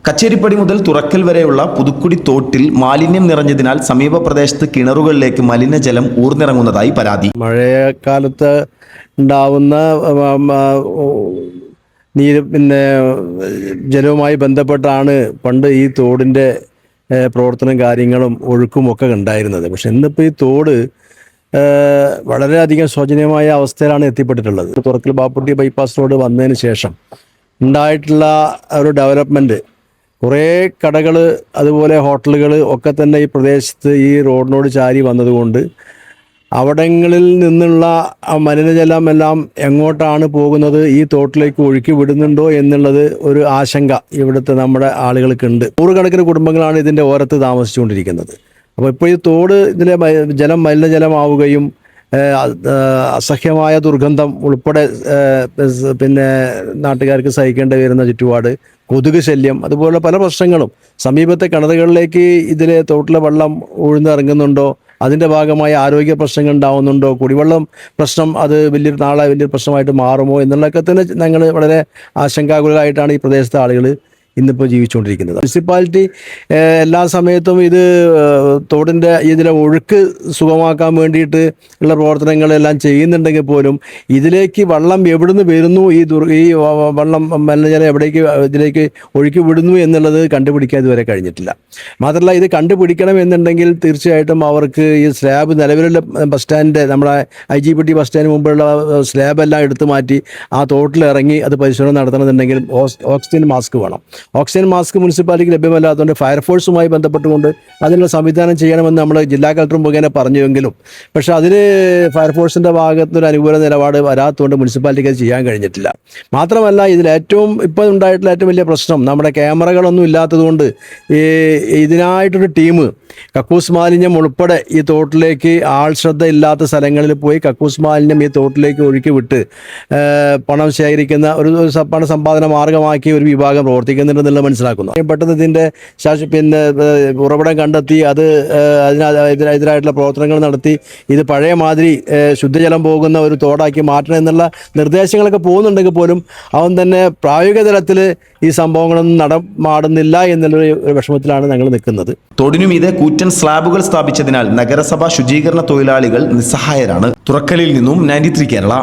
കച്ചേരിപ്പടി മുതൽ തുറക്കൽ വരെയുള്ള പുതുക്കുടി തോട്ടിൽ മാലിന്യം നിറഞ്ഞതിനാൽ സമീപ പ്രദേശത്ത് കിണറുകളിലേക്ക് മലിനജലം ഊർന്നിറങ്ങുന്നതായി പരാതി. മഴക്കാലത്ത് ഉണ്ടാവുന്ന ജലവുമായി ബന്ധപ്പെട്ടാണ് പണ്ട് ഈ തോടിൻ്റെ പ്രവർത്തനം കാര്യങ്ങളും ഒഴുക്കുമൊക്കെ ഉണ്ടായിരുന്നത്. പക്ഷെ ഇന്നിപ്പോൾ ഈ തോട് വളരെയധികം ശോചനീയമായ അവസ്ഥയിലാണ് എത്തിപ്പെട്ടിട്ടുള്ളത്. തുറക്കൽ ബാപ്പുട്ടി ബൈപ്പാസ് റോഡ് വന്നതിന് ശേഷം ഉണ്ടായിട്ടുള്ള ഒരു ഡെവലപ്മെൻറ്റ്, കുറേ കടകൾ അതുപോലെ ഹോട്ടലുകൾ ഒക്കെ തന്നെ ഈ പ്രദേശത്ത് ഈ റോഡിനോട് ചാരി വന്നതുകൊണ്ട് അവിടങ്ങളിൽ നിന്നുള്ള മലിനജലം എല്ലാം എങ്ങോട്ടാണ് പോകുന്നത്, ഈ തോട്ടിലേക്ക് ഒഴുക്കി വിടുന്നുണ്ടോ എന്നുള്ളത് ഒരു ആശങ്ക ഇവിടുത്തെ നമ്മുടെ ആളുകൾക്കുണ്ട്. നൂറുകണക്കിന് കുടുംബങ്ങളാണ് ഇതിൻ്റെ ഓരത്ത് താമസിച്ചുകൊണ്ടിരിക്കുന്നത്. അപ്പോൾ ഇപ്പോൾ ഈ തോട് ഇതിലെ ജലം മലിനജലമാവുകയും അസഹ്യമായ ദുർഗന്ധം ഉൾപ്പെടെ പിന്നെ നാട്ടുകാർക്ക് സഹിക്കേണ്ടി വരുന്ന ചുറ്റുപാട്, കൊതുക് ശല്യം, അതുപോലെ പല പ്രശ്നങ്ങളും സമീപത്തെ കിണറുകളിലേക്ക് ഇതിലെ തോട്ടിലെ വെള്ളം ഉഴുന്നിറങ്ങുന്നുണ്ടോ, അതിൻ്റെ ഭാഗമായി ആരോഗ്യ പ്രശ്നങ്ങൾ ഉണ്ടാവുന്നുണ്ടോ, കുടിവെള്ളം പ്രശ്നം അത് നാളെ വലിയൊരു പ്രശ്നമായിട്ട് മാറുമോ എന്നുള്ളതൊക്കെ തന്നെ ഞങ്ങൾ വളരെ ആശങ്കാകുലരായിട്ടാണ് ഈ പ്രദേശത്തെ ആളുകൾ ഇന്നിപ്പോൾ ജീവിച്ചുകൊണ്ടിരിക്കുന്നത്. മുനിസിപ്പാലിറ്റി എല്ലാ സമയത്തും ഇത് തോടിൻ്റെ ഇതിലെ ഒഴുക്ക് സുഗമമാക്കാൻ വേണ്ടിയിട്ട് ഉള്ള പ്രവർത്തനങ്ങളെല്ലാം ചെയ്യുന്നുണ്ടെങ്കിൽ പോലും ഇതിലേക്ക് വെള്ളം എവിടുന്ന് വരുന്നു, ഈ വെള്ളം മലിനജലം എവിടേക്ക് ഇതിലേക്ക് ഒഴുക്കി വിടുന്നു എന്നുള്ളത് കണ്ടുപിടിക്കാൻ ഇതുവരെ കഴിഞ്ഞിട്ടില്ല. മാത്രമല്ല, ഇത് കണ്ടുപിടിക്കണം എന്നുണ്ടെങ്കിൽ തീർച്ചയായിട്ടും അവർക്ക് ഈ സ്ലാബ് നിലവിലുള്ള ബസ് സ്റ്റാൻഡിൻ്റെ, നമ്മുടെ IGBT ബസ് സ്റ്റാൻഡിന് മുമ്പുള്ള സ്ലാബെല്ലാം എടുത്തു മാറ്റി ആ തോട്ടിലിറങ്ങി അത് പരിശോധന നടത്തണമെന്നുണ്ടെങ്കിൽ ഓക്സിജൻ മാസ്ക് വേണം. ഓക്സിജൻ മാസ്ക് മുനിസിപ്പാലിറ്റിക്ക് ലഭ്യമല്ലാത്തതുകൊണ്ട് ഫയർഫോഴ്സുമായി ബന്ധപ്പെട്ടുകൊണ്ട് അതിനുള്ള സംവിധാനം ചെയ്യണമെന്ന് നമ്മൾ ജില്ലാ കളക്ടർ മുഖേന പറഞ്ഞുവെങ്കിലും പക്ഷേ അതിന് ഫയർഫോഴ്സിൻ്റെ ഭാഗത്തുനിന്നൊരു അനുകൂല നിലപാട് വരാത്തതുകൊണ്ട് മുനിസിപ്പാലിറ്റിക്ക് അത് ചെയ്യാൻ കഴിഞ്ഞിട്ടില്ല. മാത്രമല്ല, ഇപ്പോൾ ഉണ്ടായിട്ടുള്ള ഏറ്റവും വലിയ പ്രശ്നം നമ്മുടെ ക്യാമറകളൊന്നും ഇല്ലാത്തതുകൊണ്ട് ഇതിനായിട്ടൊരു ടീം കക്കൂസ് മാലിന്യം ഉൾപ്പെടെ ഈ തോട്ടിലേക്ക് ആൾ ശ്രദ്ധ ഇല്ലാത്ത സ്ഥലങ്ങളിൽ പോയി കക്കൂസ് മാലിന്യം ഈ തോട്ടിലേക്ക് ഒഴുക്കി വിട്ട് പണം ശേഖരിക്കുന്ന ഒരു പണ സമ്പാദന മാർഗമാക്കി ഒരു വിഭാഗം പ്രവർത്തിക്കുന്നുണ്ടെന്നുള്ളത് മനസ്സിലാക്കുന്നു. പെട്ടെന്ന് ഇതിൻ്റെ ഉറവിടം കണ്ടെത്തി അതിനെതിരായിട്ടുള്ള പ്രവർത്തനങ്ങൾ നടത്തി ഇത് പഴയ മാതിരി ശുദ്ധജലം പോകുന്ന ഒരു തോടാക്കി മാറ്റണം എന്നുള്ള നിർദ്ദേശങ്ങളൊക്കെ പോകുന്നുണ്ടെങ്കിൽ പോലും അവൻ തന്നെ പ്രായോഗിക തലത്തിൽ ഈ സംഭവങ്ങളൊന്നും നടമാടുന്നില്ല എന്നുള്ളൊരു വിഷമത്തിലാണ് ഞങ്ങൾ നിൽക്കുന്നത്. തോടിനുമീതെ കൂറ്റൻ സ്ലാബുകൾ സ്ഥാപിച്ചതിനാൽ നഗരസഭ ശുചീകരണ തൊഴിലാളികൾ നിസ്സഹായരാണ്. തുറക്കലിൽ നിന്നും 93 കേരള.